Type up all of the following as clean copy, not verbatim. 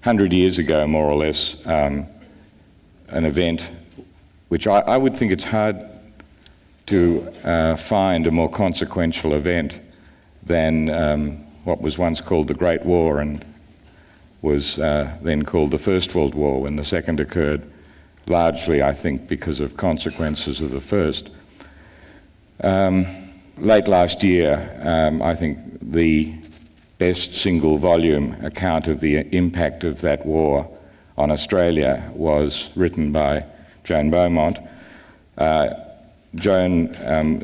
100 years ago, more or less, an event which I would think it's hard to find a more consequential event than what was once called the Great War and was then called the First World War, when the second occurred, largely, I think, because of consequences of the first. Late last year, I think the best single volume account of the impact of that war on Australia was written by Joan Beaumont. Joan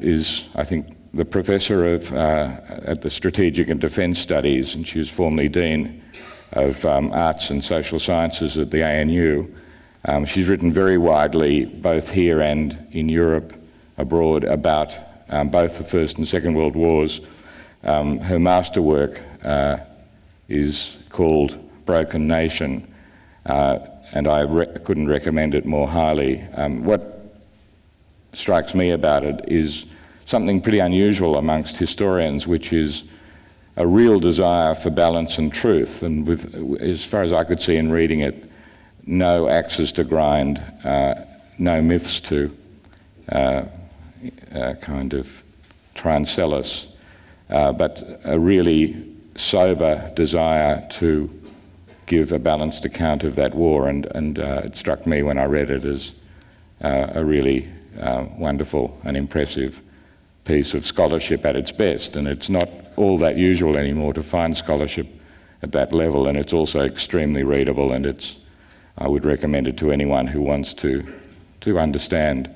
is, I think, the professor at the Strategic and Defence Studies, and she was formerly Dean of Arts and Social Sciences at the ANU. She's written very widely, both here and in Europe, abroad, about both the First and Second World Wars. Her masterwork is called Broken Nation, and I couldn't recommend it more highly. What strikes me about it is something pretty unusual amongst historians, which is a real desire for balance and truth, and with, as far as I could see in reading it, no axes to grind, no myths to kind of try and sell us, but a really sober desire to give a balanced account of that war, and it struck me when I read it as a really wonderful and impressive piece of scholarship at its best. And it's not all that usual anymore to find scholarship at that level, and it's also extremely readable, and I would recommend it to anyone who wants to understand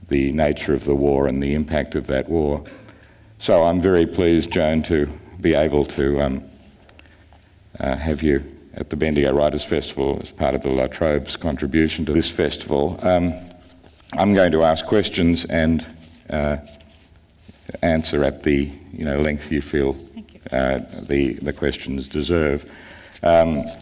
the nature of the war and the impact of that war. So I'm very pleased, Joan, to be able to have you at the Bendigo Writers' Festival as part of the La Trobe's contribution to this festival. I'm going to ask questions and answer at the length you feel the questions deserve.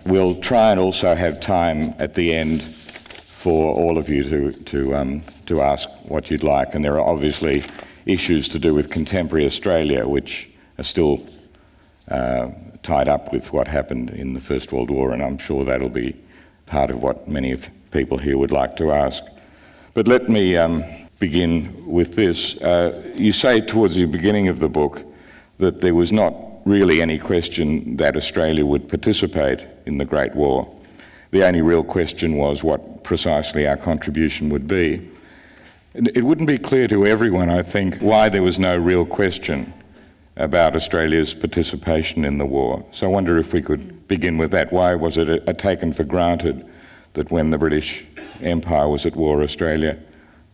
We'll try and also have time at the end for all of you to ask what you'd like, and there are obviously issues to do with contemporary Australia which are still tied up with what happened in the First World War, and I'm sure that'll be part of what many of people here would like to ask. But let me begin with this. You say towards the beginning of the book that there was not really any question that Australia would participate in the Great War. The only real question was what precisely our contribution would be. It wouldn't be clear to everyone, I think, why there was no real question about Australia's participation in the war. So I wonder if we could begin with that. Why was it taken for granted that when the British Empire was at war, Australia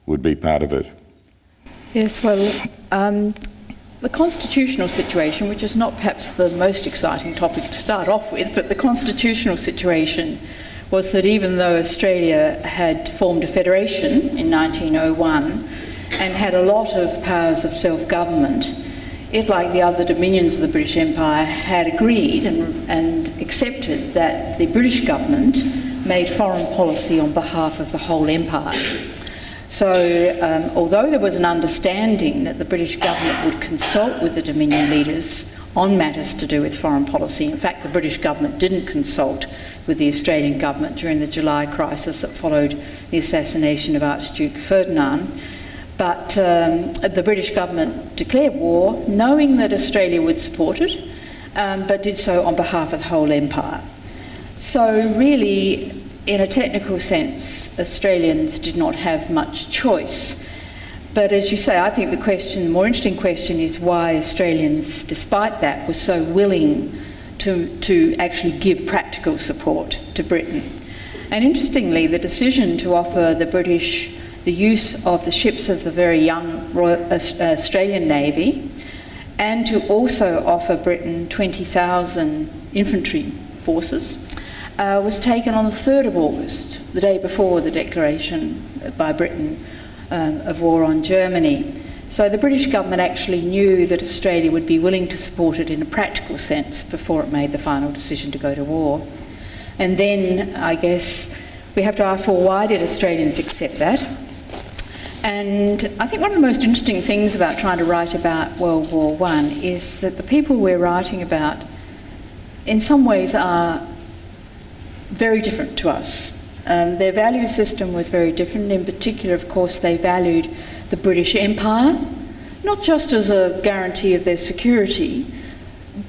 would be part of it? Yes, well, the constitutional situation, which is not perhaps the most exciting topic to start off with, but the constitutional situation was that even though Australia had formed a federation in 1901 and had a lot of powers of self-government, it, like the other dominions of the British Empire, had agreed and accepted that the British government made foreign policy on behalf of the whole empire. So although there was an understanding that the British government would consult with the Dominion leaders on matters to do with foreign policy, in fact the British government didn't consult with the Australian government during the July crisis that followed the assassination of Archduke Ferdinand, but the British government declared war knowing that Australia would support it, but did so on behalf of the whole empire. So really, in a technical sense, Australians did not have much choice. But as you say, I think the more interesting question is why Australians, despite that, were so willing to actually give practical support to Britain. And interestingly, the decision to offer the British the use of the ships of the very young Australian Navy, and to also offer Britain 20,000 infantry forces, was taken on the 3rd of August, the day before the declaration by Britain of war on Germany. So the British government actually knew that Australia would be willing to support it in a practical sense before it made the final decision to go to war. And then, I guess, we have to ask, well, why did Australians accept that? And I think one of the most interesting things about trying to write about World War I is that the people we're writing about in some ways are very different to us. Their value system was very different. In particular, of course, they valued the British Empire, not just as a guarantee of their security,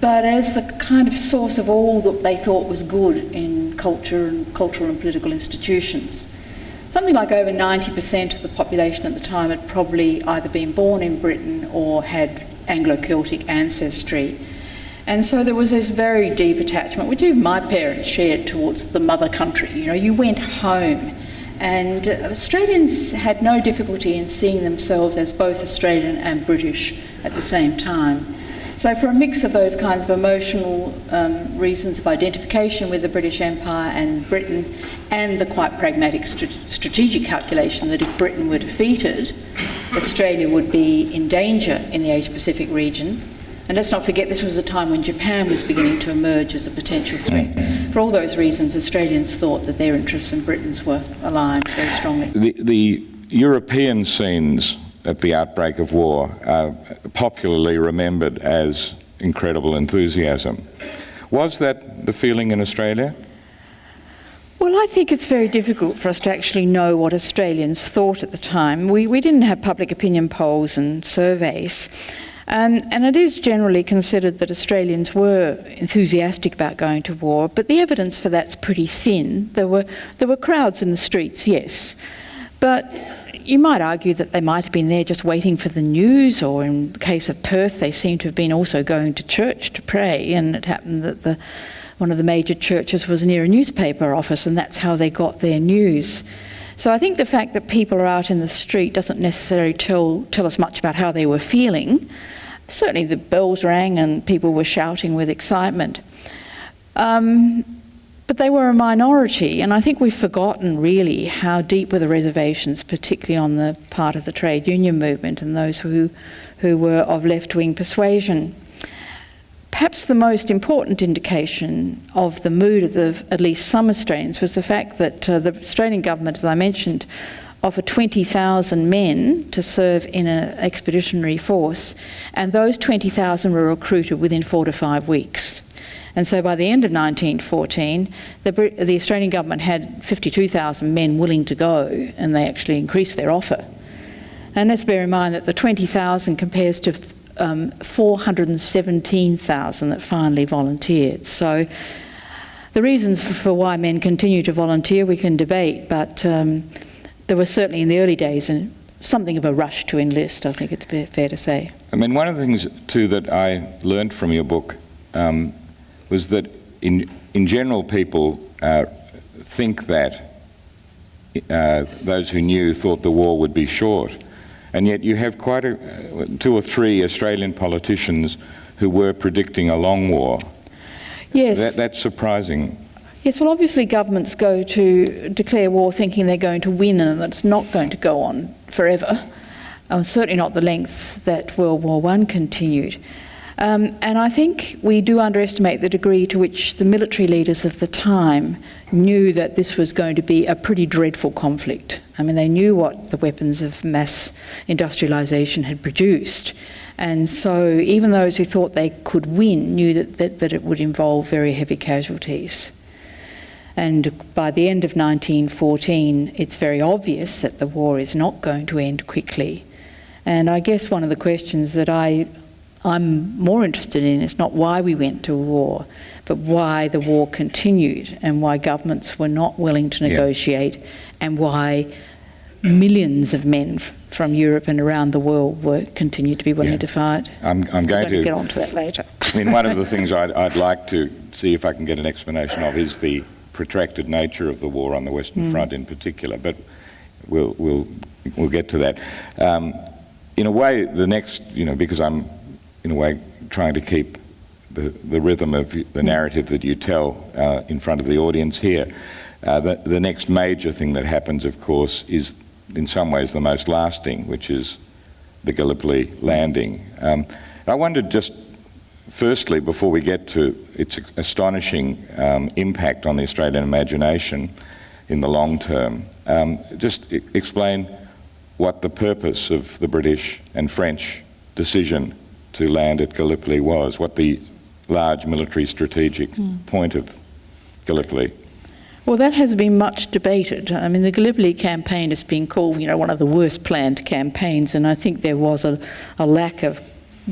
but as the kind of source of all that they thought was good in culture and cultural and political institutions. Something like over 90% of the population at the time had probably either been born in Britain or had Anglo-Celtic ancestry. And so there was this very deep attachment, which even my parents shared, towards the mother country. You know, you went home, and Australians had no difficulty in seeing themselves as both Australian and British at the same time. So for a mix of those kinds of emotional reasons of identification with the British Empire and Britain, and the quite pragmatic strategic calculation that if Britain were defeated, Australia would be in danger in the Asia-Pacific region. And let's not forget, this was a time when Japan was beginning to emerge as a potential threat. For all those reasons, Australians thought that their interests and Britain's were aligned very strongly. The European scenes at the outbreak of war are popularly remembered as incredible enthusiasm. Was that the feeling in Australia? Well, I think it's very difficult for us to actually know what Australians thought at the time. We didn't have public opinion polls and surveys. And it is generally considered that Australians were enthusiastic about going to war, but the evidence for that's pretty thin. There were crowds in the streets, yes, but you might argue that they might have been there just waiting for the news, or in the case of Perth, they seem to have been also going to church to pray, and it happened that one of the major churches was near a newspaper office, and that's how they got their news. So I think the fact that people are out in the street doesn't necessarily tell us much about how they were feeling. Certainly the bells rang and people were shouting with excitement. But they were a minority, and I think we've forgotten really how deep were the reservations, particularly on the part of the trade union movement and those who were of left-wing persuasion. Perhaps the most important indication of the mood of at least some Australians was the fact that the Australian government, as I mentioned, offered 20,000 men to serve in an expeditionary force, and those 20,000 were recruited within 4 to 5 weeks. And so by the end of 1914, the Australian government had 52,000 men willing to go, and they actually increased their offer. And let's bear in mind that the 20,000 compares to 417,000 that finally volunteered. So the reasons for why men continue to volunteer we can debate, but there was certainly in the early days something of a rush to enlist, I think it's fair to say. I mean, one of the things too that I learned from your book was that in general people think that those who knew thought the war would be short. And yet you have quite 2 or 3 Australian politicians who were predicting a long war. Yes. That's surprising. Yes, well, obviously governments go to declare war thinking they're going to win and that it's not going to go on forever. Certainly not the length that World War I continued. And I think we do underestimate the degree to which the military leaders of the time knew that this was going to be a pretty dreadful conflict. I mean, they knew what the weapons of mass industrialisation had produced. And so even those who thought they could win knew that it would involve very heavy casualties. And by the end of 1914, it's very obvious that the war is not going to end quickly. And I guess one of the questions that I'm more interested in is not why we went to war, but why the war continued and why governments were not willing to negotiate, and why millions of men from Europe and around the world continued to be willing to fight. I'm going to get onto that later. I mean, one of the things I'd like to see if I can get an explanation of is the protracted nature of the war on the Western Front in particular, but we'll get to that. In a way, the next, because I'm in a way trying to keep the rhythm of the narrative that you tell in front of the audience here, the next major thing that happens, of course, is in some ways the most lasting, which is the Gallipoli landing. I wondered just firstly, before we get to its astonishing impact on the Australian imagination in the long term, just explain what the purpose of the British and French decision to land at Gallipoli was, what the large military strategic point of Gallipoli. Well, that has been much debated. I mean, the Gallipoli campaign has been called, one of the worst planned campaigns, and I think there was a lack of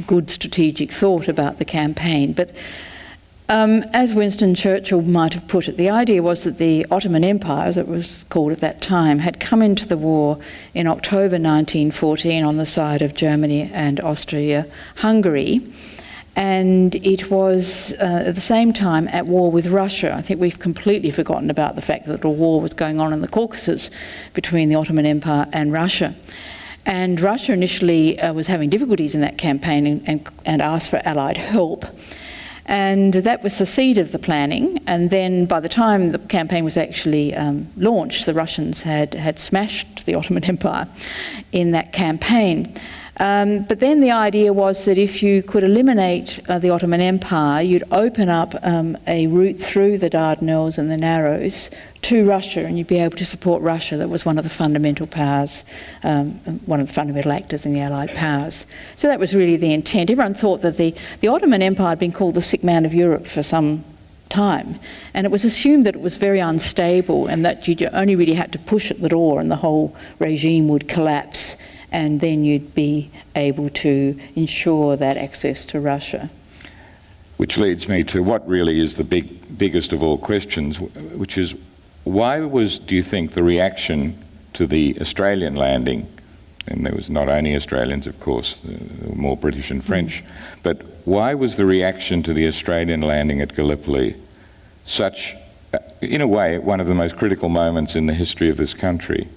good strategic thought about the campaign. But as Winston Churchill might have put it, the idea was that the Ottoman Empire, as it was called at that time, had come into the war in October 1914 on the side of Germany and Austria-Hungary. And it was at the same time at war with Russia. I think we've completely forgotten about the fact that a war was going on in the Caucasus between the Ottoman Empire and Russia. And Russia initially was having difficulties in that campaign and asked for Allied help. And that was the seed of the planning. And then by the time the campaign was actually launched, the Russians had smashed the Ottoman Empire in that campaign. But then the idea was that if you could eliminate the Ottoman Empire, you'd open up a route through the Dardanelles and the Narrows to Russia, and you'd be able to support Russia. That was one of the fundamental powers, one of the fundamental actors in the Allied powers. So that was really the intent. Everyone thought that the Ottoman Empire had been called the sick man of Europe for some time, and it was assumed that it was very unstable and that you only really had to push at the door and the whole regime would collapse, and then you'd be able to ensure that access to Russia. Which leads me to what really is the biggest of all questions, which is why do you think, the reaction to the Australian landing, and there was not only Australians, of course, there were more British and French, but why was the reaction to the Australian landing at Gallipoli such, in a way, one of the most critical moments in the history of this country?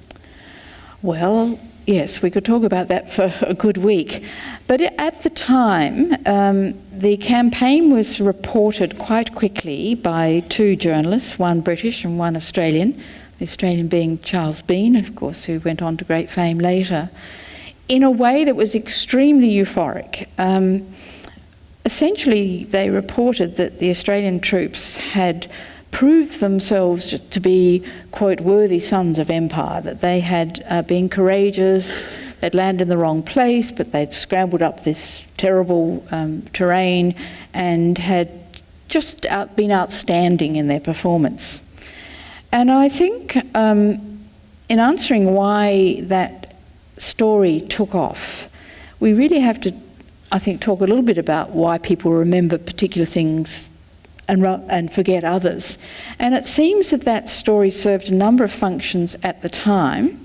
Well, yes, we could talk about that for a good week. But at the time, the campaign was reported quite quickly by two journalists, one British and one Australian, the Australian being Charles Bean, of course, who went on to great fame later, in a way that was extremely euphoric. Essentially, they reported that the Australian troops had proved themselves to be, quote, worthy sons of empire, that they had been courageous, they'd landed in the wrong place, but they'd scrambled up this terrible terrain and had just been outstanding in their performance. And I think in answering why that story took off, we really have to, I think, talk a little bit about why people remember particular things and forget others. And it seems that that story served a number of functions at the time.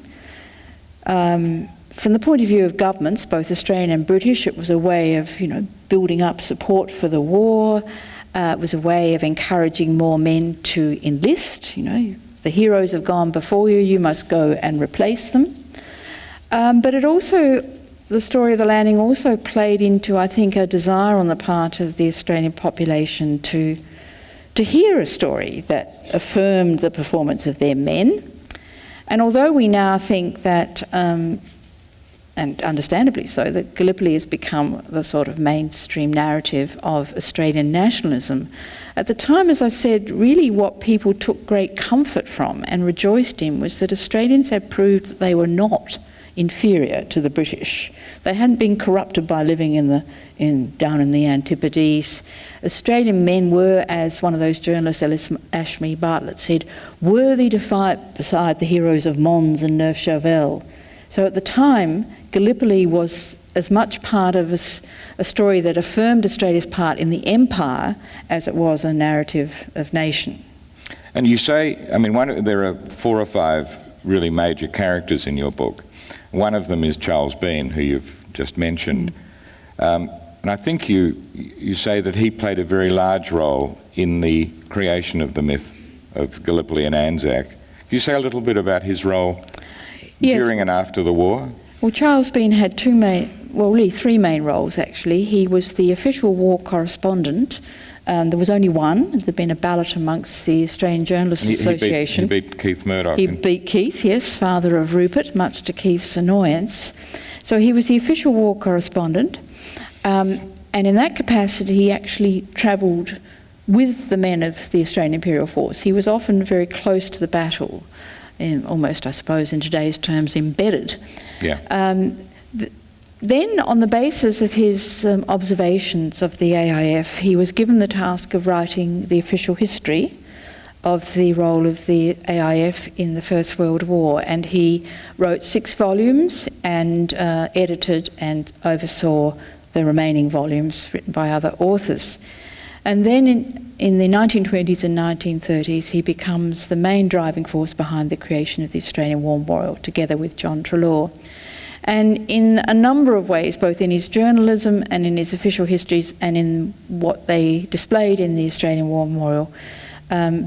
From the point of view of governments, both Australian and British, it was a way of, building up support for the war. It was a way of encouraging more men to enlist. The heroes have gone before you, you must go and replace them. But the story of the landing also played into, I think, a desire on the part of the Australian population to hear a story that affirmed the performance of their men. And although we now think that, and understandably so, that Gallipoli has become the sort of mainstream narrative of Australian nationalism, at the time, as I said, really what people took great comfort from and rejoiced in was that Australians had proved that they were not inferior to the British. They hadn't been corrupted by living down in the Antipodes. Australian men were, as one of those journalists, Ellis Ashmead Bartlett, said, worthy to fight beside the heroes of Mons and Neufchâtel. So at the time, Gallipoli was as much part of a story that affirmed Australia's part in the empire as it was a narrative of nation. And you say, there are 4 or 5 really major characters in your book. One of them is Charles Bean, who you've just mentioned. And I think you say that he played a very large role in the creation of the myth of Gallipoli and Anzac. Can you say a little bit about his role during and after the war? Well, Charles Bean had 3 main roles, actually. He was the official war correspondent. There was only one. There'd been a ballot amongst the Australian Journalists Association. He beat Keith Murdoch. He beat Keith, yes, father of Rupert, much to Keith's annoyance. So he was the official war correspondent. And in that capacity, he actually travelled with the men of the Australian Imperial Force. He was often very close to the battle, almost, I suppose, in today's terms, embedded. Yeah. Then, on the basis of his observations of the AIF, he was given the task of writing the official history of the role of the AIF in the First World War, and he wrote 6 volumes and edited and oversaw the remaining volumes written by other authors. And then in the 1920s and 1930s, he becomes the main driving force behind the creation of the Australian War Memorial, together with John Treloar. And in a number of ways, both in his journalism and in his official histories and in what they displayed in the Australian War Memorial,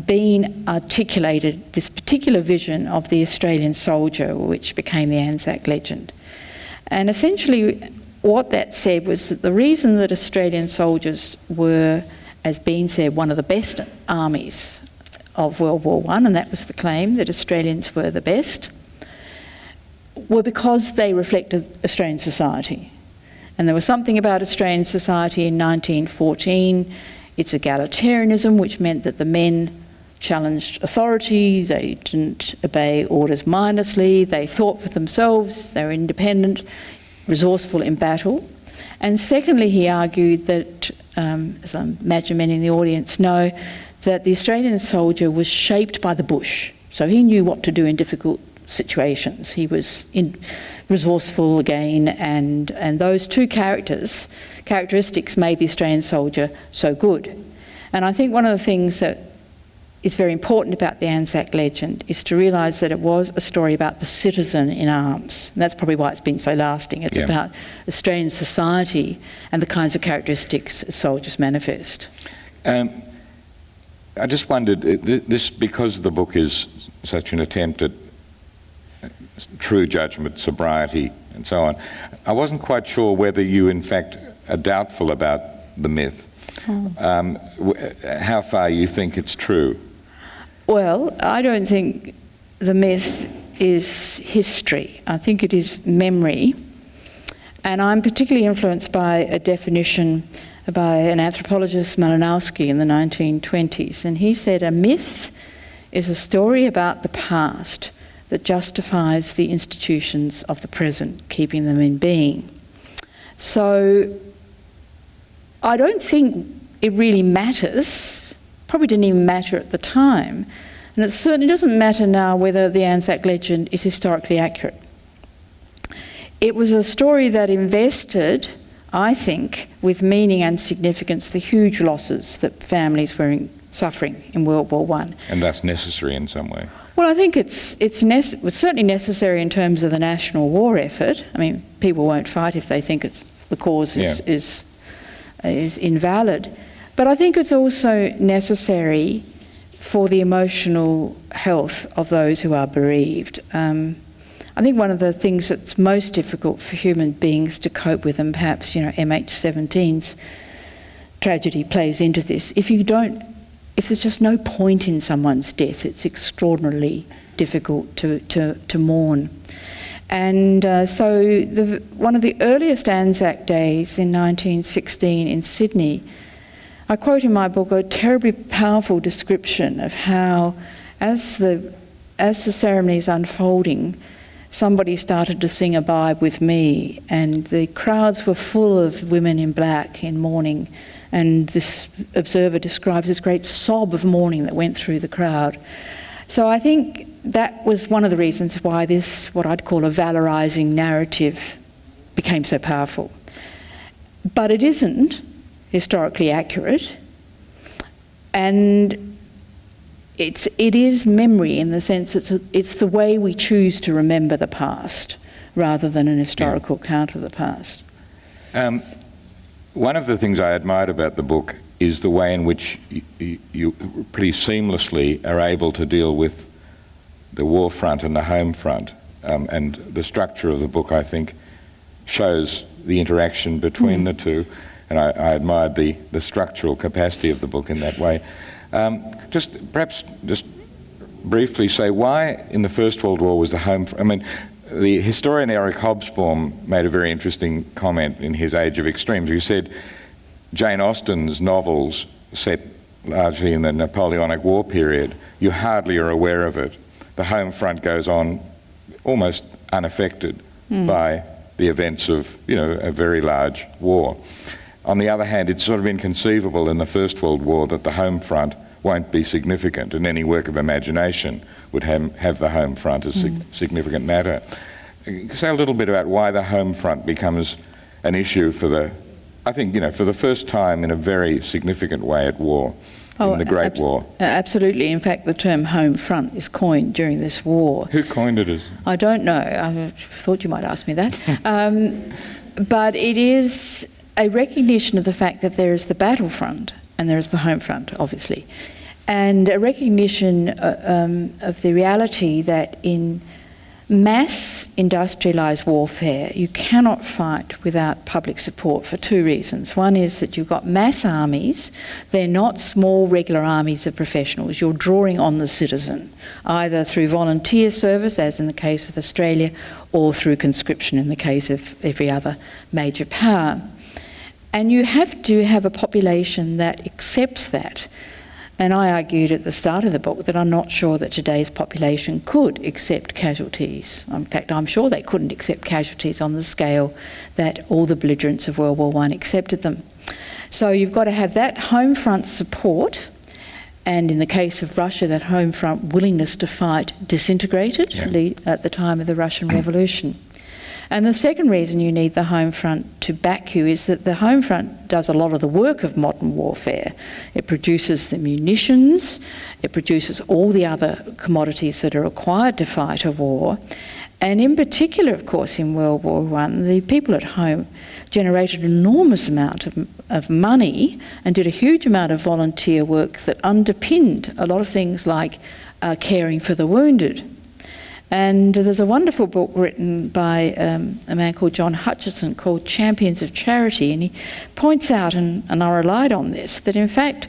being articulated this particular vision of the Australian soldier, which became the Anzac legend. And essentially what that said was that the reason that Australian soldiers were, as Bean said, one of the best armies of World War I, and that was the claim, that Australians were the best, were because they reflected Australian society. And there was something about Australian society in 1914, its egalitarianism, which meant that the men challenged authority, they didn't obey orders mindlessly, they thought for themselves, they were independent, resourceful in battle. And secondly, he argued that, as I imagine many in the audience know, that the Australian soldier was shaped by the bush. So he knew what to do in difficult situations. He was resourceful again, and those two characteristics made the Australian soldier so good. And I think one of the things that is very important about the Anzac legend is to realise that it was a story about the citizen in arms. And that's probably why it's been so lasting. It's about Australian society and the kinds of characteristics soldiers manifest. I just wondered, this, because the book is such an attempt at true judgment, sobriety, and so on, I wasn't quite sure whether you, in fact, are doubtful about the myth. How far you think it's true? Well, I don't think the myth is history. I think it is memory. And I'm particularly influenced by a definition by an anthropologist, Malinowski, in the 1920s. And he said, a myth is a story about the past that justifies the institutions of the present, keeping them in being. So I don't think it really matters, probably didn't even matter at the time, and it certainly doesn't matter now whether the Anzac legend is historically accurate. It was a story that invested, I think, with meaning and significance, the huge losses that families were suffering in World War I. And that's necessary in some way. Well, I think it's certainly necessary in terms of the national war effort. I mean, people won't fight if they think the cause is invalid. But I think it's also necessary for the emotional health of those who are bereaved. I think one of the things that's most difficult for human beings to cope with, and perhaps, MH17's tragedy plays into this, if there's just no point in someone's death, it's extraordinarily difficult to mourn. And so one of the earliest Anzac days in 1916 in Sydney, I quote in my book a terribly powerful description of how, as the ceremony is unfolding, somebody started to sing Abide With Me, and the crowds were full of women in black in mourning. And this observer describes this great sob of mourning that went through the crowd. So I think that was one of the reasons why this, what I'd call a valorising narrative, became so powerful. But it isn't historically accurate, and it is memory in the sense it's the way we choose to remember the past rather than an historical account of the past. One of the things I admired about the book is the way in which you pretty seamlessly are able to deal with the war front and the home front. And the structure of the book, I think, shows the interaction between the two. And I admired the structural capacity of the book in that way. Perhaps just briefly say why in the First World War was the home front? I mean, the historian Eric Hobsbawm made a very interesting comment in his Age of Extremes. He said Jane Austen's novels set largely in the Napoleonic War period, you hardly are aware of it. The home front goes on almost unaffected by the events of, a very large war. On the other hand, it's sort of inconceivable in the First World War that the home front won't be significant, and any work of imagination would have the home front as significant matter. Say a little bit about why the home front becomes an issue for the first time in a very significant way at war, in the Great War. Absolutely. In fact, the term home front is coined during this war. Who coined it? I don't know. I thought you might ask me that. But it is a recognition of the fact that there is the battlefront and there is the home front, obviously, and a recognition of the reality that in mass industrialised warfare, you cannot fight without public support for two reasons. One is that you've got mass armies. They're not small regular armies of professionals. You're drawing on the citizen, either through volunteer service, as in the case of Australia, or through conscription in the case of every other major power. And you have to have a population that accepts that. And I argued at the start of the book that I'm not sure that today's population could accept casualties. In fact, I'm sure they couldn't accept casualties on the scale that all the belligerents of World War I accepted them. So you've got to have that home front support, and in the case of Russia, that home front willingness to fight disintegrated at the time of the Russian Revolution. And the second reason you need the home front to back you is that the home front does a lot of the work of modern warfare. It produces the munitions, it produces all the other commodities that are required to fight a war. And in particular, of course, in World War I, the people at home generated an enormous amount of money and did a huge amount of volunteer work that underpinned a lot of things like caring for the wounded. And there's a wonderful book written by a man called John Hutchison called Champions of Charity, and he points out, and I relied on this, that in fact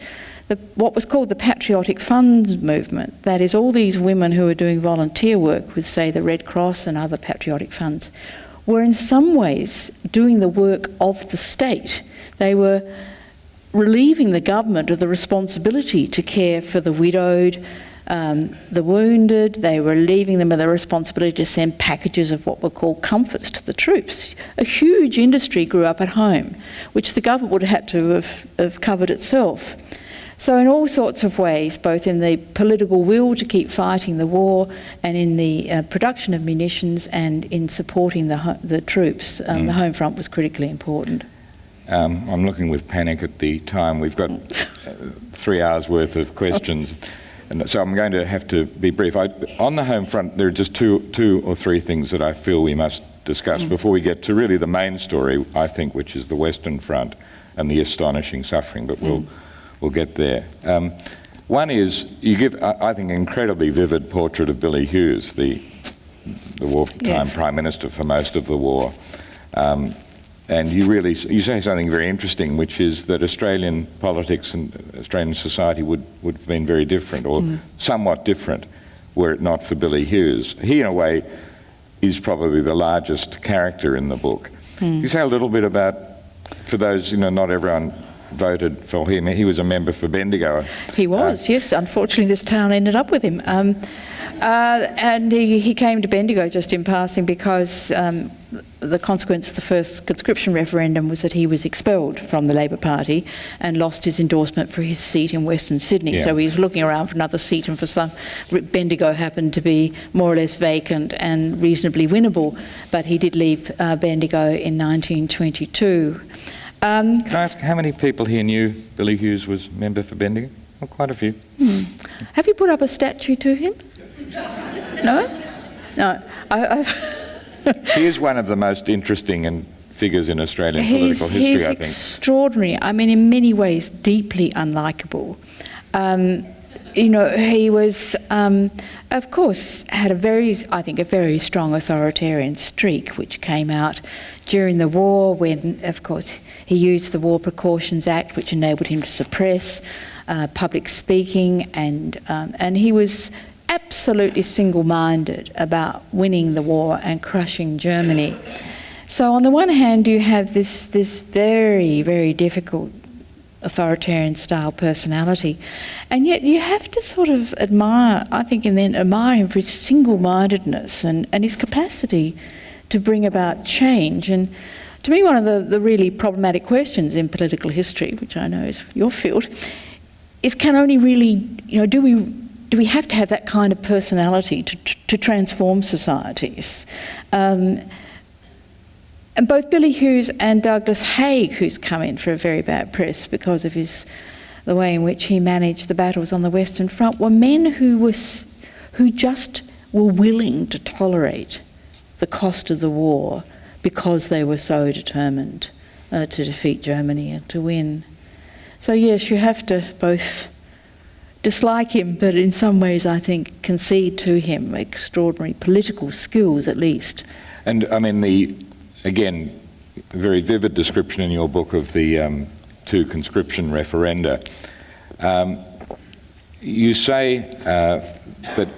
what was called the Patriotic Funds movement, that is all these women who were doing volunteer work with, say, the Red Cross and other patriotic funds, were in some ways doing the work of the state. They were relieving the government of the responsibility to care for the widowed, the wounded. They were relieving them of the responsibility to send packages of what were called comforts to the troops. A huge industry grew up at home, which the government would have had to have covered itself. So in all sorts of ways, both in the political will to keep fighting the war and in the production of munitions and in supporting the troops, the home front was critically important. I'm looking with panic at the time. We've got 3 hours worth of questions. And so I'm going to have to be brief. On the home front, there are just two or three things that I feel we must discuss before we get to really the main story, I think, which is the Western Front and the astonishing suffering, but we'll get there. One is, you give, I think, an incredibly vivid portrait of Billy Hughes, the wartime Prime Minister for most of the war. And you say something very interesting, which is that Australian politics and Australian society would have been very different, or somewhat different, were it not for Billy Hughes. He, in a way, is probably the largest character in the book. Can you say a little bit about, for those, not everyone voted for him. He was a member for Bendigo. He was, yes. Unfortunately, this town ended up with him. And he came to Bendigo just in passing because the consequence of the first conscription referendum was that he was expelled from the Labor Party and lost his endorsement for his seat in Western Sydney. Yeah. So he was looking around for another seat, and for some, Bendigo happened to be more or less vacant and reasonably winnable. But he did leave Bendigo in 1922. Can I ask how many people here knew Billy Hughes was member for Bendigo? Well, quite a few. Have you put up a statue to him? No? No. He is one of the most interesting figures in Australian political history, I think. He's extraordinary. I mean, in many ways, deeply unlikable. He was, of course, had a very strong authoritarian streak, which came out during the war when, of course, he used the War Precautions Act, which enabled him to suppress public speaking, and he was absolutely single-minded about winning the war and crushing Germany. So on the one hand, you have this very, very difficult authoritarian style personality, and yet you have to sort of admire him for his single-mindedness and his capacity to bring about change. And to me, one of the really problematic questions in political history, which I know is your field, can only really, do we have to have that kind of personality to transform societies? And both Billy Hughes and Douglas Haig, who's come in for a very bad press because of the way in which he managed the battles on the Western Front, were men who just were willing to tolerate the cost of the war because they were so determined to defeat Germany and to win. So yes, you have to both dislike him, but in some ways I think concede to him extraordinary political skills at least. And I mean, again, very vivid description in your book of the 2 conscription referenda. You say that,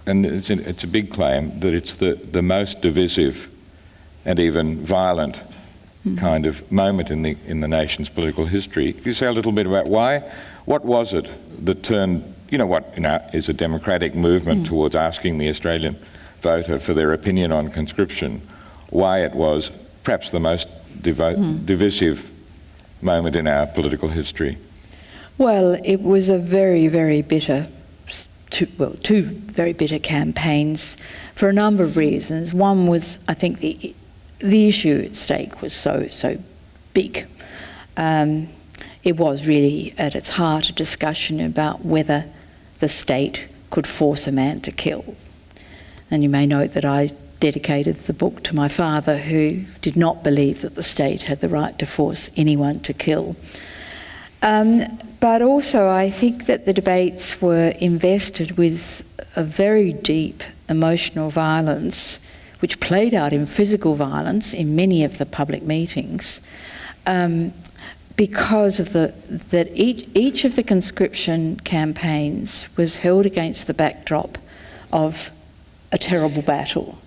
and it's a big claim, that it's the most divisive and even violent kind of moment in the nation's political history. Can you say a little bit about why? What was it that turned, is a democratic movement towards asking the Australian voter for their opinion on conscription, why it was perhaps the most divisive moment in our political history? Well, it was a very, very bitter, two very bitter campaigns for a number of reasons. One was, I think, the issue at stake was so big. It was really at its heart a discussion about whether the state could force a man to kill. And you may note that I dedicated the book to my father, who did not believe that the state had the right to force anyone to kill. But also I think that the debates were invested with a very deep emotional violence, which played out in physical violence in many of the public meetings, because of that each of the conscription campaigns was held against the backdrop of a terrible battle.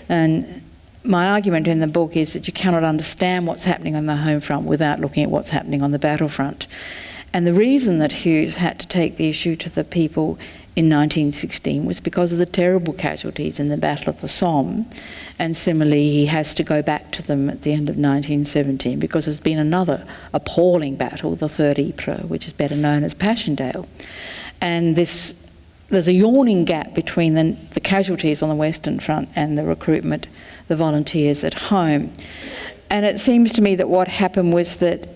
And my argument in the book is that you cannot understand what's happening on the home front without looking at what's happening on the battlefront. And the reason that Hughes had to take the issue to the people in 1916 was because of the terrible casualties in the Battle of the Somme. And similarly, he has to go back to them at the end of 1917 because there's been another appalling battle, the Third Ypres, which is better known as Passchendaele. And there's a yawning gap between the casualties on the Western Front and the recruitment, the volunteers at home. And it seems to me that what happened was that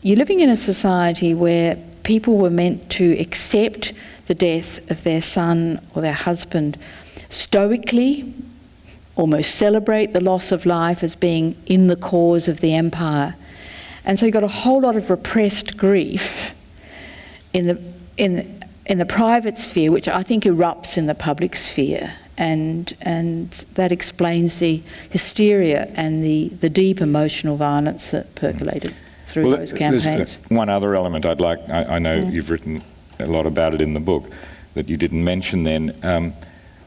you're living in a society where people were meant to accept the death of their son or their husband stoically, almost celebrate the loss of life as being in the cause of the empire. And so you've got a whole lot of repressed grief in the private sphere, which I think erupts in the public sphere. And that explains the hysteria and the deep emotional violence that percolated through those campaigns. There's one other element I'd like, I know you've written a lot about it in the book, that you didn't mention then.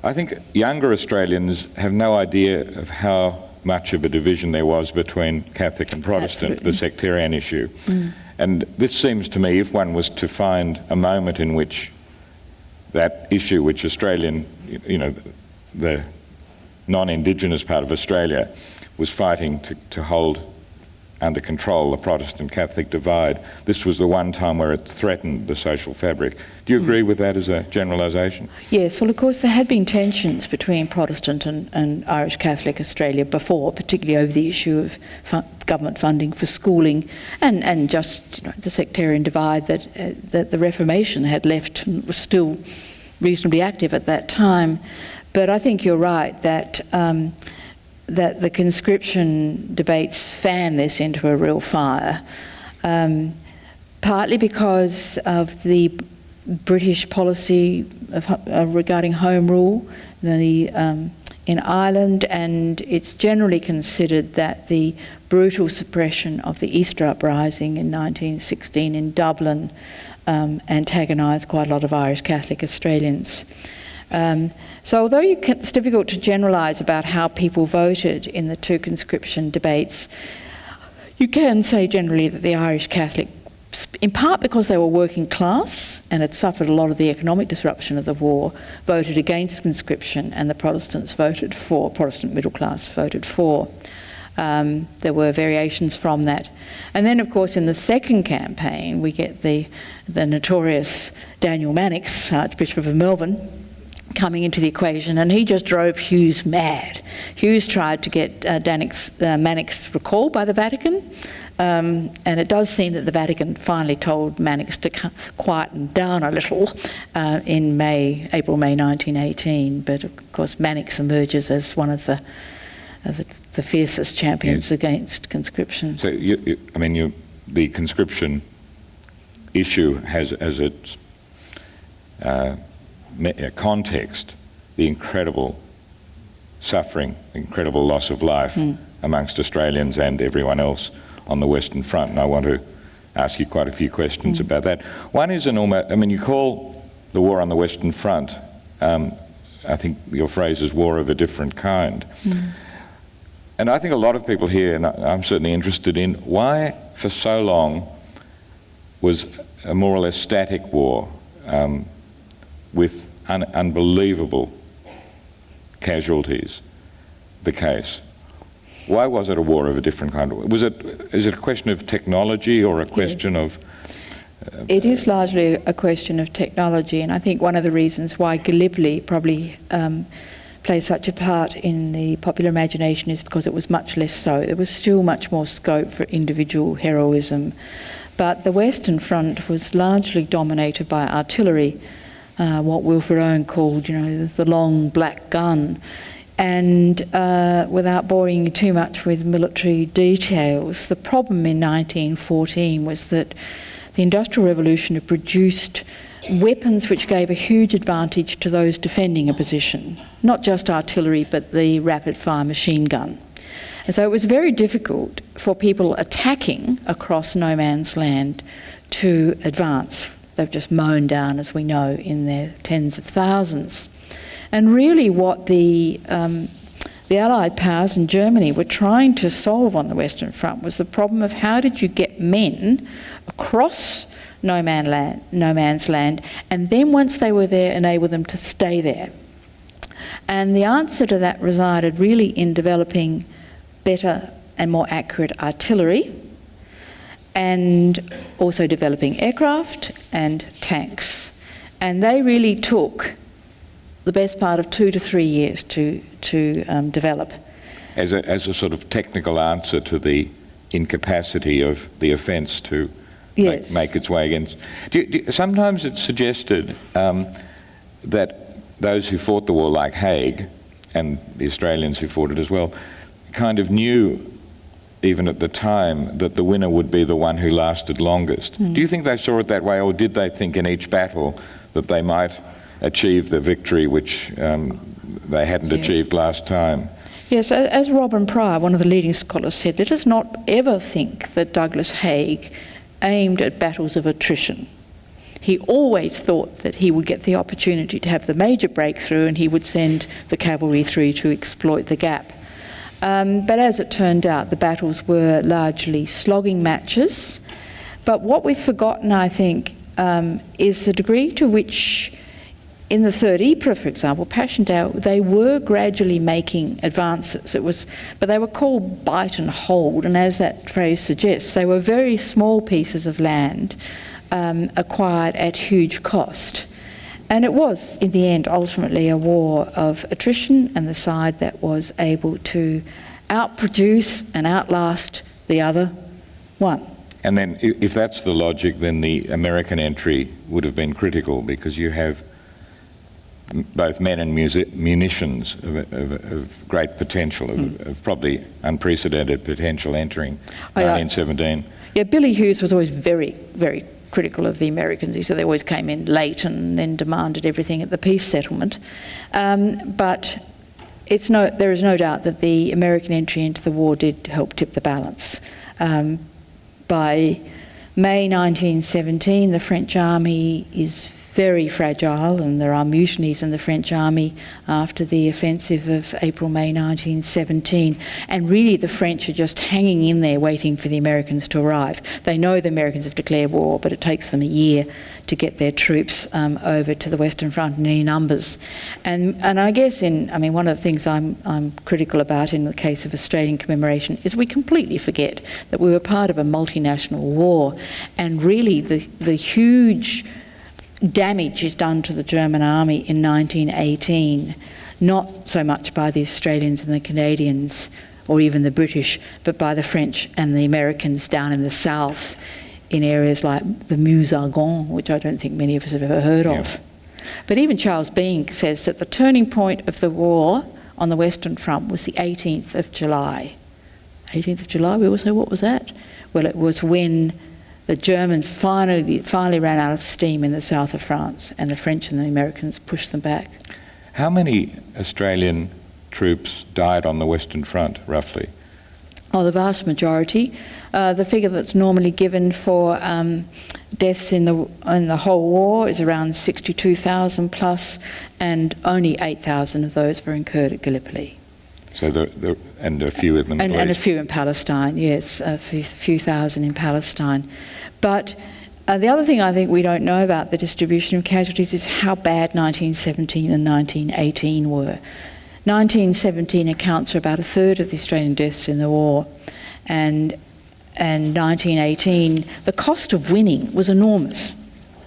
I think younger Australians have no idea of how much of a division there was between Catholic and Protestant, Absolutely. the sectarian issue. And this seems to me, if one was to find a moment in which that issue, which Australian, the non-Indigenous part of Australia was fighting to hold under control the Protestant-Catholic divide, this was the one time where it threatened the social fabric. Do you agree with that as a generalisation? Yes, well, of course, there had been tensions between Protestant and Irish Catholic Australia before, particularly over the issue of government funding for schooling and just the sectarian divide that the Reformation had left and was still reasonably active at that time. But I think you're right that that the conscription debates fan this into a real fire, partly because of the British policy regarding home rule in Ireland, and it's generally considered that the brutal suppression of the Easter Uprising in 1916 in Dublin antagonised quite a lot of Irish Catholic Australians. So although it's difficult to generalise about how people voted in the two conscription debates, you can say generally that the Irish Catholic, in part because they were working class and had suffered a lot of the economic disruption of the war, voted against conscription, and the Protestants voted for, Protestant middle class voted for. There were variations from that. And then, of course, in the second campaign, we get the notorious Daniel Mannix, Archbishop of Melbourne, coming into the equation, and he just drove Hughes mad. Hughes tried to get Mannix recalled by the Vatican, and it does seem that the Vatican finally told Mannix to quieten down a little in April, May 1918. But of course, Mannix emerges as one of the fiercest champions against conscription. So, the conscription issue has as its context the incredible suffering, incredible loss of life amongst Australians and everyone else on the Western Front. And I want to ask you quite a few questions about that. One is you call the war on the Western Front, I think your phrase is war of a different kind. And I think a lot of people here, and I'm certainly interested in, why for so long was a more or less static war with unbelievable casualties the case? Why was it a war of a different kind? Is it a question of technology or a question of... It is largely a question of technology, and I think one of the reasons why Gallipoli probably plays such a part in the popular imagination is because it was much less so. There was still much more scope for individual heroism. But the Western Front was largely dominated by artillery, what Wilfred Owen called, the long black gun. And without boring you too much with military details, the problem in 1914 was that the Industrial Revolution had produced weapons which gave a huge advantage to those defending a position, not just artillery but the rapid-fire machine gun. And so it was very difficult for people attacking across no man's land to advance. They've just mown down, as we know, in their tens of thousands. And really what the Allied powers and Germany were trying to solve on the Western Front was the problem of how did you get men across no man's land, and then once they were there, enable them to stay there. And the answer to that resided really in developing better and more accurate artillery, and also developing aircraft and tanks. And they really took the best part of 2 to 3 years to develop. As a sort of technical answer to the incapacity of the offence to make its way against... sometimes it's suggested that those who fought the war, like Haig, and the Australians who fought it as well, kind of knew, even at the time, that the winner would be the one who lasted longest. Do you think they saw it that way, or did they think in each battle that they might achieve the victory which they hadn't achieved last time? Yes, as Robin Pryor, one of the leading scholars, said, let us not ever think that Douglas Haig aimed at battles of attrition. He always thought that he would get the opportunity to have the major breakthrough and he would send the cavalry through to exploit the gap. But as it turned out, the battles were largely slogging matches. But what we've forgotten, I think, is the degree to which, in the Third Ypres, for example, Passchendaele, they were gradually making advances. But they were called bite and hold, and as that phrase suggests, they were very small pieces of land acquired at huge cost. And it was, in the end, ultimately a war of attrition, and the side that was able to outproduce and outlast the other won. And then, if that's the logic, then the American entry would have been critical, because you have both men and munitions of great potential, of probably unprecedented potential entering 1917. Yeah, Billy Hughes was always very, very critical of the Americans. He said they always came in late and then demanded everything at the peace settlement. But there is no doubt that the American entry into the war did help tip the balance. By May 1917, the French army is very fragile, and there are mutinies in the French army after the offensive of April-May 1917, and really the French are just hanging in there waiting for the Americans to arrive. They know the Americans have declared war, but it takes them a year to get their troops over to the Western Front in any numbers. And I guess one of the things I'm critical about in the case of Australian commemoration is we completely forget that we were part of a multinational war, and really the huge damage is done to the German army in 1918, not so much by the Australians and the Canadians or even the British, but by the French and the Americans down in the south in areas like the Meuse-Argonne, which I don't think many of us have ever heard of. But even Charles Bean says that the turning point of the war on the Western Front was the 18th of July. 18th of July, we all say, what was that? Well, it was when the Germans finally ran out of steam in the south of France, and the French and the Americans pushed them back. How many Australian troops died on the Western Front, roughly? Oh, the vast majority. The figure that's normally given for deaths in the whole war is around 62,000 plus, and only 8,000 of those were incurred at Gallipoli. So and a few in the Middle East. And a few in Palestine, yes, a few thousand in Palestine. But the other thing I think we don't know about the distribution of casualties is how bad 1917 and 1918 were. 1917 accounts for about a third of the Australian deaths in the war, and 1918, the cost of winning was enormous.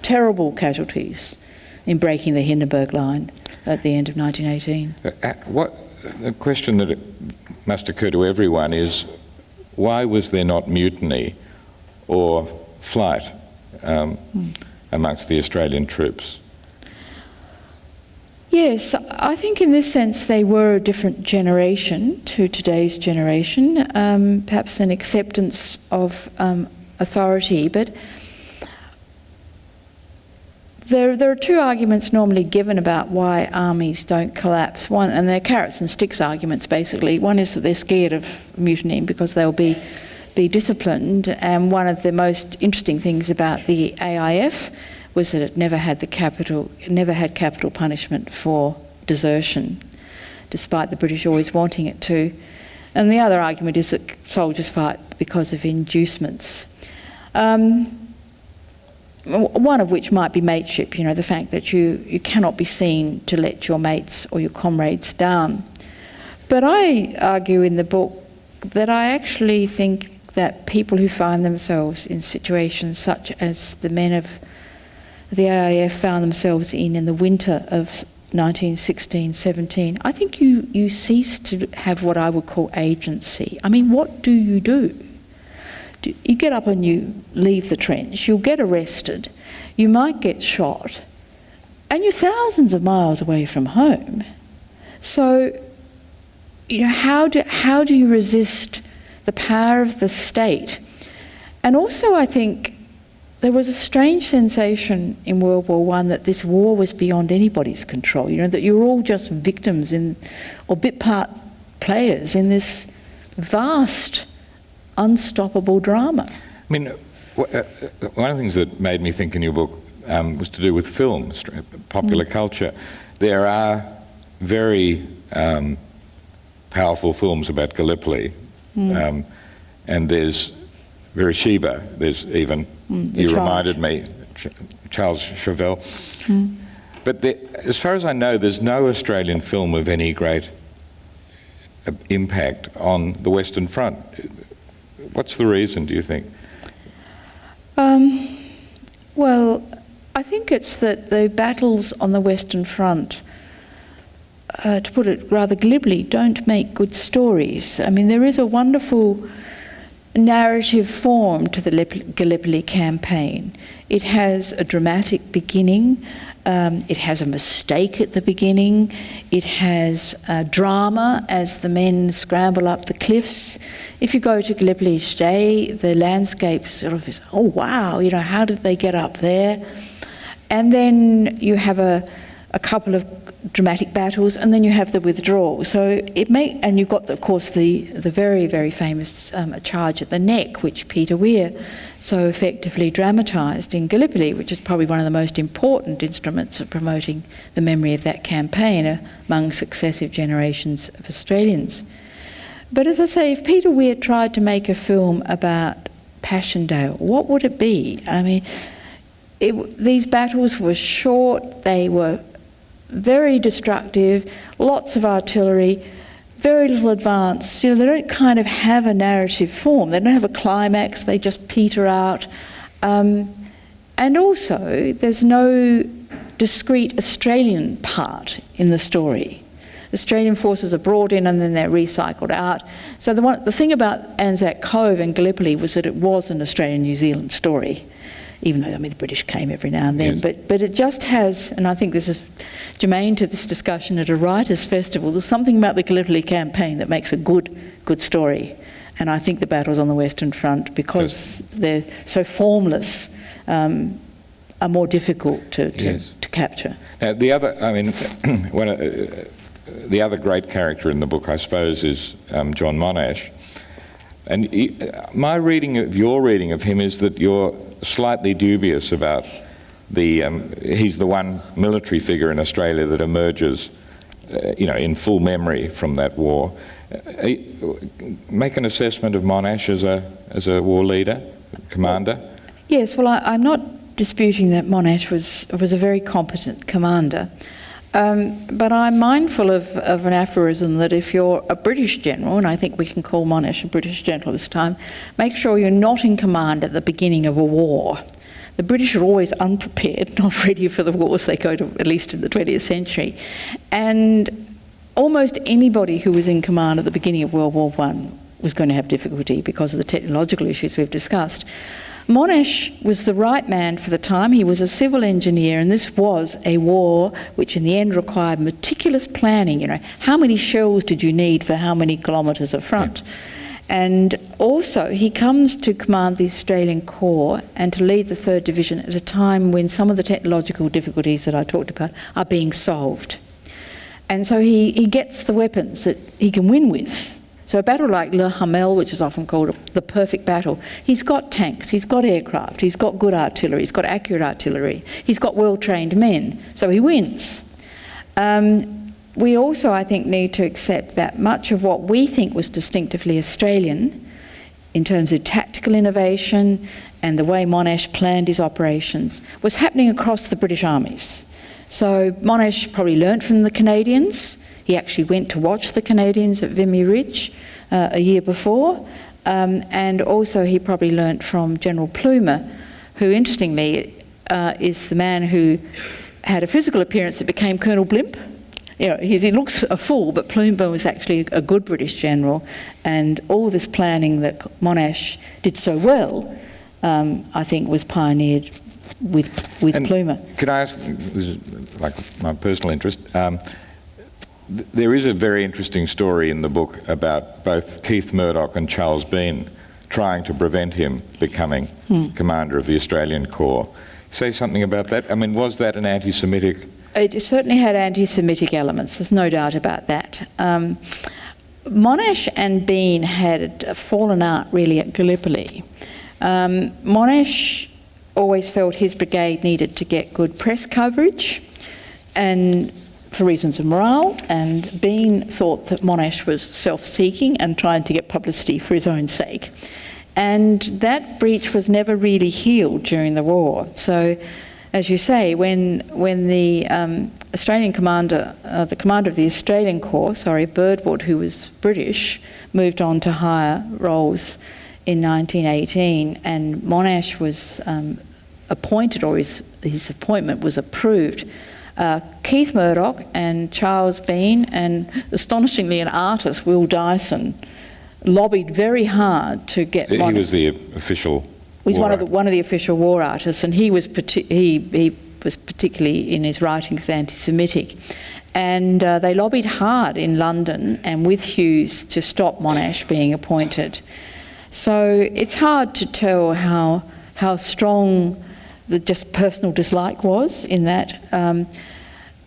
Terrible casualties in breaking the Hindenburg Line at the end of 1918. The question that must occur to everyone is, why was there not mutiny or flight amongst the Australian troops? Yes, I think in this sense they were a different generation to today's generation, perhaps an acceptance of authority, but there are two arguments normally given about why armies don't collapse. One, and they're carrots and sticks arguments basically. One is that they're scared of mutiny because they'll be disciplined, and one of the most interesting things about the AIF was that it never had capital punishment for desertion, despite the British always wanting it to. And the other argument is that soldiers fight because of inducements. One of which might be mateship, the fact that you cannot be seen to let your mates or your comrades down. But I argue in the book that I actually think that people who find themselves in situations such as the men of the AIF found themselves in the winter of 1916-17, I think you cease to have what I would call agency. I mean, what do? You get up and you leave the trench, you'll get arrested, you might get shot, and you're thousands of miles away from home. So, how do you resist the power of the state? And also I think there was a strange sensation in World War I that this war was beyond anybody's control, that you were all just victims or bit part players in this vast unstoppable drama. I mean, one of the things that made me think in your book was to do with film, popular culture. There are very powerful films about Gallipoli, and there's Beersheba, there's even, you reminded me, Charles Chauvel. But as far as I know, there's no Australian film of any great impact on the Western Front. What's the reason, do you think? Well, I think it's that the battles on the Western Front, to put it rather glibly, don't make good stories. I mean, there is a wonderful narrative form to the Gallipoli campaign. It has a dramatic beginning. It has a mistake at the beginning. It has drama as the men scramble up the cliffs. If you go to Gallipoli today, the landscape sort of is, oh wow, how did they get up there? And then you have a couple of dramatic battles, and then you have the withdrawal. So and you've got, of course, the very, very famous charge at the neck, which Peter Weir so effectively dramatised in Gallipoli, which is probably one of the most important instruments of promoting the memory of that campaign among successive generations of Australians. But as I say, if Peter Weir tried to make a film about Passchendaele, what would it be? I mean, these battles were short, they were very destructive, lots of artillery, very little advance. You know, they don't kind of have a narrative form. They don't have a climax. They just peter out. And also, there's no discrete Australian part in the story. Australian forces are brought in and then they're recycled out. So the thing about Anzac Cove and Gallipoli was that it was an Australian-New Zealand story, even though, I mean, the British came every now and then. Yes. But it just has, and I think this is germane to this discussion at a writers' festival, there's something about the Gallipoli campaign that makes a good story. And I think the battles on the Western Front, because they're so formless, are more difficult to capture. The other, I mean, the other great character in the book, I suppose, is John Monash. And my reading of your reading of him is that you're slightly dubious about he's the one military figure in Australia that emerges, in full memory from that war. Make an assessment of Monash as a war leader, commander. Yes, well, I'm not disputing that Monash was a very competent commander. But I'm mindful of an aphorism that if you're a British general, and I think we can call Monash a British general this time, make sure you're not in command at the beginning of a war. The British are always unprepared, not ready for the wars they go to, at least in the 20th century. And almost anybody who was in command at the beginning of World War I was going to have difficulty because of the technological issues we've discussed. Monash was the right man for the time. He was a civil engineer, and this was a war which in the end required meticulous planning. How many shells did you need for how many kilometres of front? Yeah. And also he comes to command the Australian Corps and to lead the 3rd Division at a time when some of the technological difficulties that I talked about are being solved. And so he gets the weapons that he can win with. So a battle like Le Hamel, which is often called the perfect battle, he's got tanks, he's got aircraft, he's got good artillery, he's got accurate artillery, he's got well-trained men, so he wins. We also, I think, need to accept that much of what we think was distinctively Australian, in terms of tactical innovation and the way Monash planned his operations, was happening across the British armies. So Monash probably learnt from the Canadians. He actually went to watch the Canadians at Vimy Ridge a year before. And also he probably learnt from General Plumer, who interestingly is the man who had a physical appearance that became Colonel Blimp. He looks a fool, but Plumer was actually a good British general. And all this planning that Monash did so well, I think, was pioneered with Plumer. Could I ask, this is like my personal interest, there is a very interesting story in the book about both Keith Murdoch and Charles Bean trying to prevent him becoming commander of the Australian Corps. Say something about that. I mean, was that an anti-Semitic? It certainly had anti-Semitic elements, there's no doubt about that. Monash and Bean had fallen out really at Gallipoli. Monash always felt his brigade needed to get good press coverage, and for reasons of morale, and Bean thought that Monash was self-seeking and trying to get publicity for his own sake. And that breach was never really healed during the war. So, as you say, when the Australian commander, the commander of the Australian Corps, Birdwood, who was British, moved on to higher roles in 1918, and Monash was appointed, or his appointment was approved, Keith Murdoch and Charles Bean and, astonishingly, an artist, Will Dyson, lobbied very hard to get Monash. He was the official. He was one of the official war artists, and he was particularly in his writings anti-Semitic. And they lobbied hard in London and with Hughes to stop Monash being appointed. So it's hard to tell how strong the just personal dislike was in that.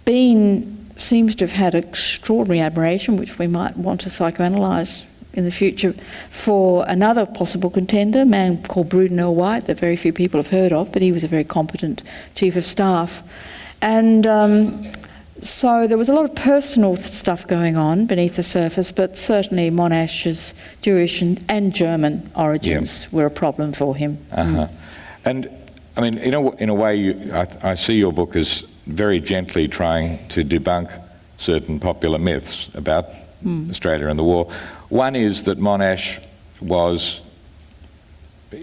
Bean seems to have had extraordinary admiration, which we might want to psychoanalyse in the future, for another possible contender, a man called Bruden Earl-White, that very few people have heard of, but he was a very competent chief of staff. And so there was a lot of personal stuff going on beneath the surface, but certainly Monash's Jewish and German origins were a problem for him. And I mean, in a way, I see your book as very gently trying to debunk certain popular myths about Australia and the war. One is that Monash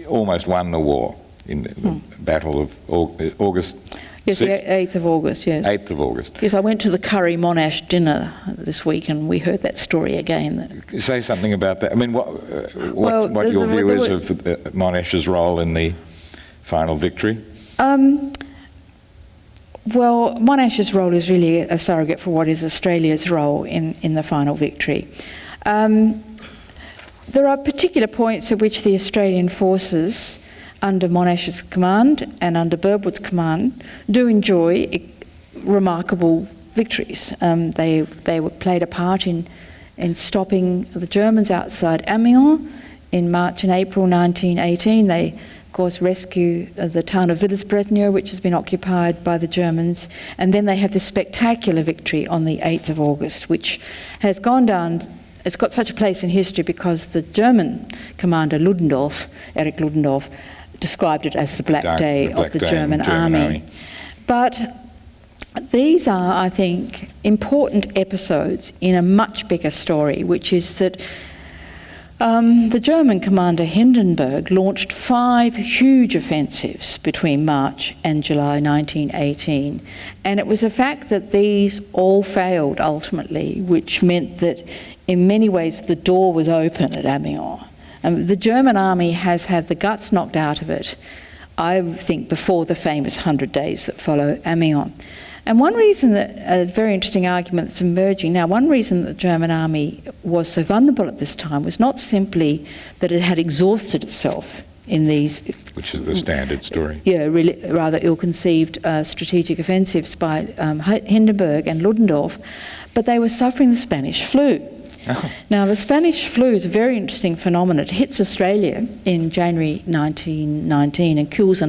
almost won the war in the Battle of August. Yes, 6th? The 8th of August, yes. 8th of August. Yes, I went to the Curry Monash dinner this week and we heard that story again. Say something about that. I mean, what your view is of Monash's role in the final victory? Well, Monash's role is really a surrogate for what is Australia's role in the final victory. There are particular points at which the Australian forces, under Monash's command and under Burwood's command, do enjoy remarkable victories. They played a part in stopping the Germans outside Amiens in March and April 1918. They, of course, rescue the town of Villers-Bretonneux, which has been occupied by the Germans, and then they have this spectacular victory on the 8th of August, which has gone down. It's got such a place in history because the German commander Erich Ludendorff, described it as the Black Day of the German Army. But these are, I think, important episodes in a much bigger story, which is that the German commander Hindenburg launched 5 huge offensives between March and July 1918. And it was a fact that these all failed ultimately, which meant that in many ways the door was open at Amiens. The German army has had the guts knocked out of it, I think, before the famous 100 days that follow Amiens. And one reason that, a very interesting argument that's emerging now, one reason that the German army was so vulnerable at this time was not simply that it had exhausted itself in these... Which is the standard story. Yeah, really rather ill-conceived strategic offensives by Hindenburg and Ludendorff, but they were suffering the Spanish flu. Oh. Now, the Spanish flu is a very interesting phenomenon. It hits Australia in January 1919 and kills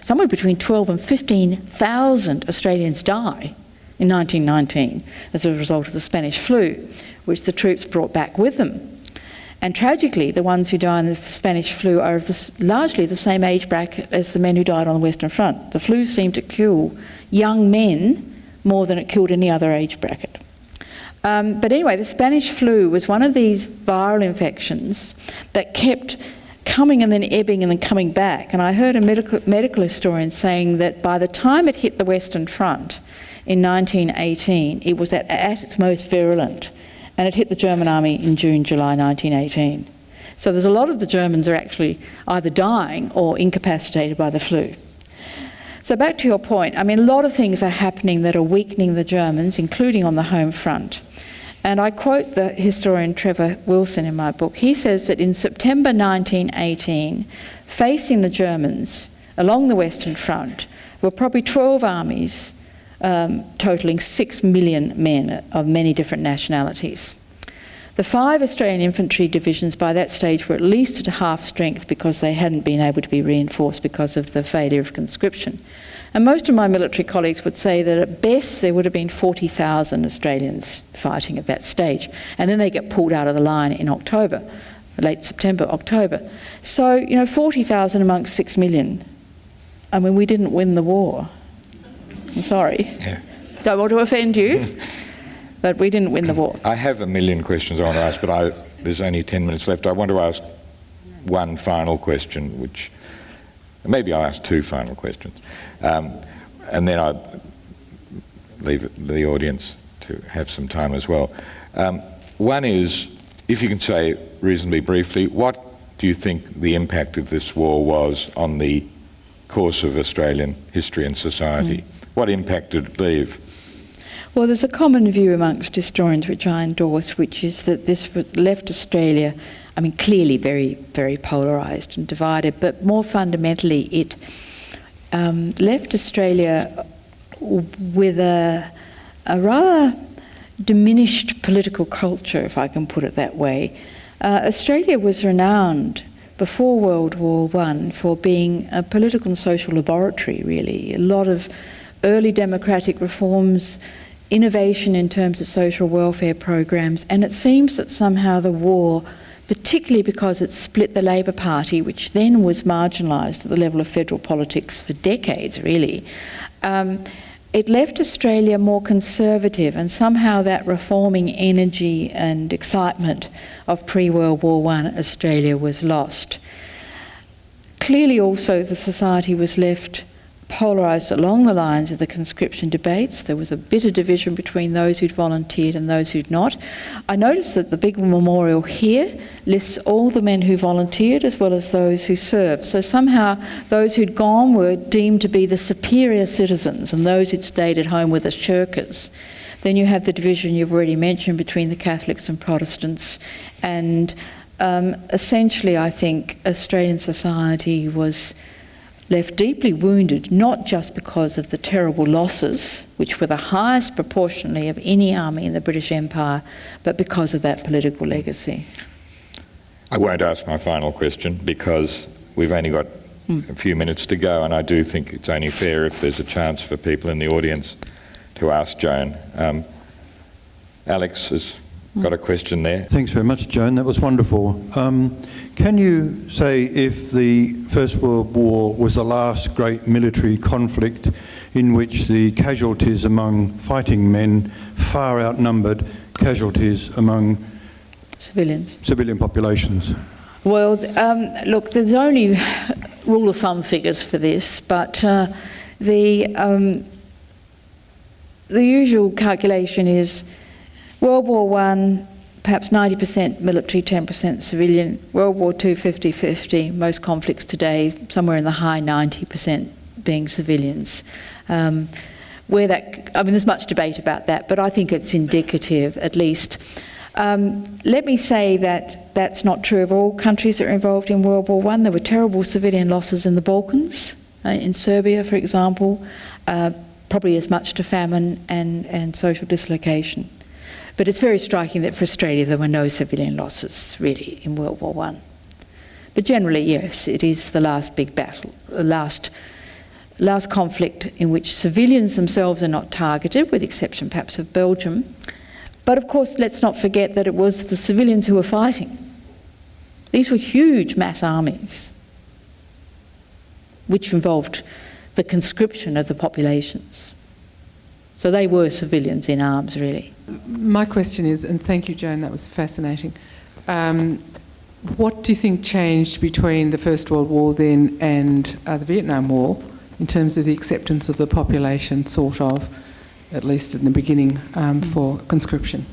somewhere between 12 and 15,000 Australians die in 1919 as a result of the Spanish flu, which the troops brought back with them. And tragically, the ones who die in the Spanish flu are of largely the same age bracket as the men who died on the Western Front. The flu seemed to kill young men more than it killed any other age bracket. But anyway, the Spanish flu was one of these viral infections that kept coming and then ebbing and then coming back. And I heard a medical historian saying that by the time it hit the Western Front in 1918, it was at its most virulent. And it hit the German army in June, July 1918. So there's a lot of the Germans are actually either dying or incapacitated by the flu. So back to your point, I mean, a lot of things are happening that are weakening the Germans, including on the home front. And I quote the historian Trevor Wilson in my book. He says that in September 1918, facing the Germans along the Western Front were probably 12 armies totalling 6 million men of many different nationalities. The 5 Australian infantry divisions by that stage were at least at half strength because they hadn't been able to be reinforced because of the failure of conscription. And most of my military colleagues would say that at best there would have been 40,000 Australians fighting at that stage. And then they get pulled out of the line in October, late September, October. So, 40,000 amongst 6 million. I mean, we didn't win the war. I'm sorry. Yeah. Don't want to offend you. But we didn't win the war. I have a million questions I want to ask, but there's only 10 minutes left. I want to ask one final question, which maybe I'll ask 2 final questions. And then I'll leave the audience to have some time as well. One is, if you can say reasonably briefly, what do you think the impact of this war was on the course of Australian history and society? What impact did it leave? Well, there's a common view amongst historians which I endorse, which is that this left Australia, I mean, clearly very, very polarised and divided, but more fundamentally it left Australia with a a rather diminished political culture, if I can put it that way. Australia was renowned before World War I for being a political and social laboratory, really. A lot of early democratic reforms, innovation in terms of social welfare programs, and it seems that somehow the war, particularly because it split the Labor Party, which then was marginalised at the level of federal politics for decades, really, it left Australia more conservative, and somehow that reforming energy and excitement of pre-World War I Australia was lost. Clearly also the society was left polarised along the lines of the conscription debates. There was a bitter division between those who'd volunteered and those who'd not. I noticed that the big memorial here lists all the men who volunteered as well as those who served. So somehow those who'd gone were deemed to be the superior citizens, and those who'd stayed at home were the shirkers. Then you have the division you've already mentioned between the Catholics and Protestants, and essentially I think Australian society was left deeply wounded, not just because of the terrible losses, which were the highest proportionally of any army in the British Empire, but because of that political legacy. I won't ask my final question because we've only got a few minutes to go, and I do think it's only fair if there's a chance for people in the audience to ask Joan. Alex has got a question there. Thanks very much, Joan. That was wonderful. Can you say if the First World War was the last great military conflict in which the casualties among fighting men far outnumbered casualties among civilian populations? Well, look, there's only rule of thumb figures for this, but the usual calculation is World War I, perhaps 90% military, 10% civilian. World War II, 50-50. Most conflicts today, somewhere in the high 90% being civilians. There's much debate about that, but I think it's indicative, at least. Let me say that that's not true of all countries that are involved in World War I. There were terrible civilian losses in the Balkans, in Serbia, for example, probably as much to famine and social dislocation. But it's very striking that for Australia there were no civilian losses, really, in World War I. But generally, yes, it is the last big battle, the last conflict in which civilians themselves are not targeted, with the exception perhaps of Belgium. But of course, let's not forget that it was the civilians who were fighting. These were huge mass armies, which involved the conscription of the populations. So they were civilians in arms, really. My question is, and thank you, Joan, that was fascinating. What do you think changed between the First World War then and the Vietnam War in terms of the acceptance of the population, sort of, at least in the beginning, for conscription?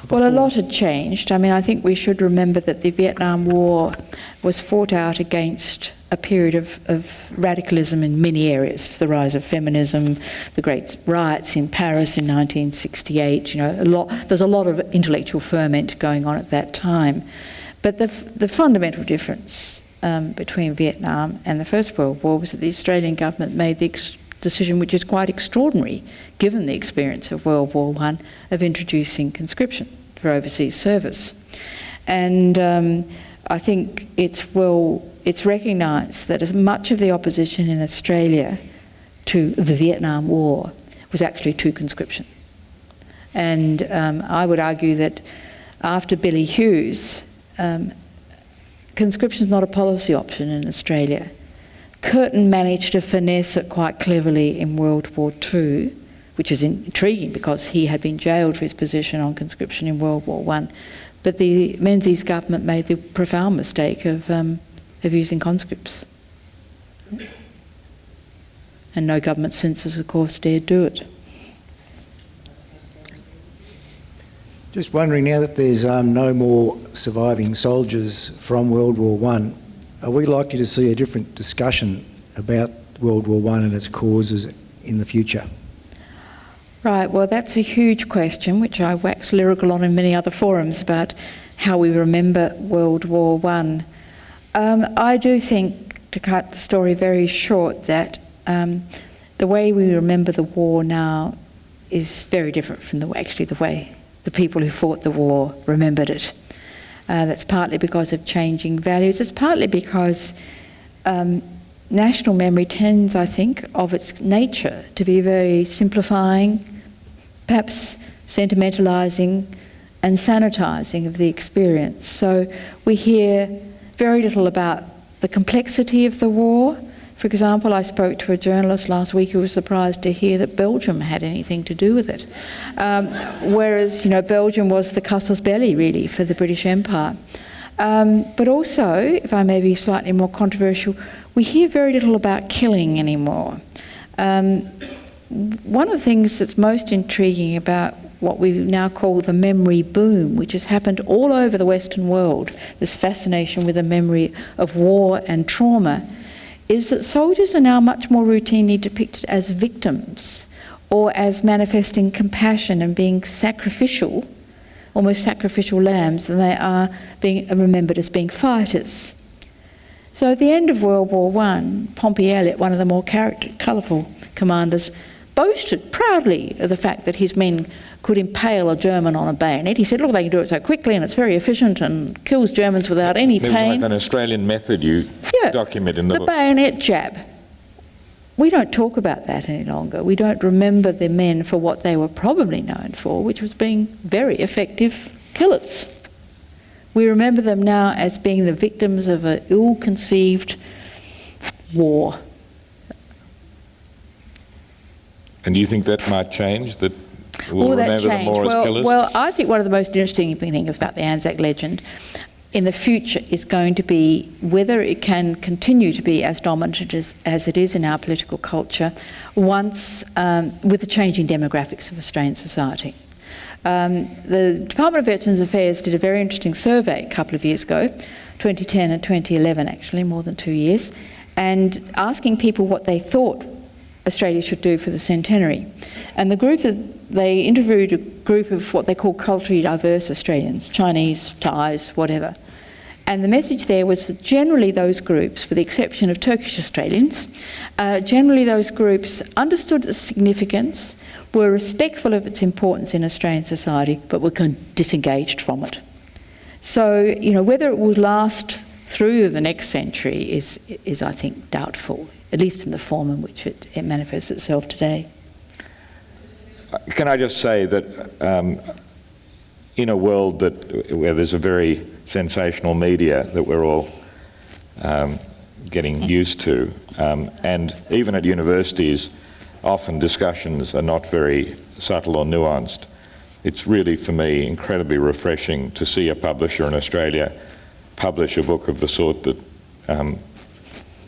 Well, a lot had changed. I mean, I think we should remember that the Vietnam War was fought out against a period of radicalism in many areas, the rise of feminism, the great riots in Paris in 1968, there's a lot of intellectual ferment going on at that time. But the fundamental difference between Vietnam and the First World War was that the Australian government made the decision, which is quite extraordinary, given the experience of World War I, of introducing conscription for overseas service. And I think it's recognised that as much of the opposition in Australia to the Vietnam War was actually to conscription. And I would argue that after Billy Hughes, conscription is not a policy option in Australia. Curtin managed to finesse it quite cleverly in World War II, which is intriguing because he had been jailed for his position on conscription in World War I. But the Menzies government made the profound mistake of using conscripts. And no government since has, of course, dared do it. Just wondering, now that there's no more surviving soldiers from World War I, are we likely to see a different discussion about World War I and its causes in the future? Right, well, that's a huge question, which I wax lyrical on in many other forums about how we remember World War I. I do think, to cut the story very short, that the way we remember the war now is very different from the way the people who fought the war remembered it. That's partly because of changing values. It's partly because national memory tends, I think, of its nature to be very simplifying, perhaps sentimentalising and sanitising of the experience. So we hear very little about the complexity of the war. For example, I spoke to a journalist last week who was surprised to hear that Belgium had anything to do with it. Whereas, Belgium was the casus belli, really, for the British Empire. But also, if I may be slightly more controversial, we hear very little about killing anymore. One of the things that's most intriguing about what we now call the memory boom, which has happened all over the Western world, this fascination with the memory of war and trauma, is that soldiers are now much more routinely depicted as victims or as manifesting compassion and being sacrificial, almost sacrificial lambs, than they are being remembered as being fighters. So at the end of World War I, Pompey Elliott, one of the more colourful commanders, boasted proudly of the fact that his men could impale a German on a bayonet. He said, look, they can do it so quickly and it's very efficient and kills Germans without any pain. There's like an Australian method you document in the book. The bayonet jab. We don't talk about that any longer. We don't remember the men for what they were probably known for, which was being very effective killers. We remember them now as being the victims of an ill-conceived war. And do you think that might change? That we'll remember them more as killers? Well, I think one of the most interesting things about the Anzac legend in the future is going to be whether it can continue to be as dominant as it is in our political culture once, with the changing demographics of Australian society. The Department of Veterans Affairs did a very interesting survey a couple of years ago, 2010 and 2011 actually, more than 2 years, and asking people what they thought Australia should do for the centenary. And they interviewed a group of what they call culturally diverse Australians, Chinese, Thais, whatever. And the message there was that generally those groups, with the exception of Turkish Australians, generally those groups understood its significance, were respectful of its importance in Australian society, but were disengaged from it. So, whether it will last through the next century is I think, doubtful, at least in the form in which it manifests itself today. Can I just say that in a world where there's a very sensational media that we're all getting used to, and even at universities, often discussions are not very subtle or nuanced. It's really, for me, incredibly refreshing to see a publisher in Australia publish a book of the sort that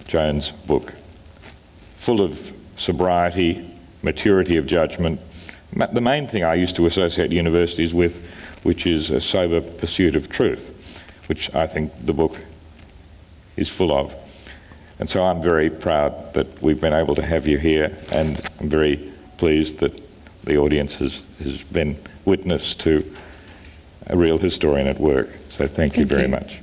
Joan's book, full of sobriety, maturity of judgment, the main thing I used to associate universities with, which is a sober pursuit of truth, which I think the book is full of. And so I'm very proud that we've been able to have you here, and I'm very pleased that the audience has been witness to a real historian at work. So thank you very much.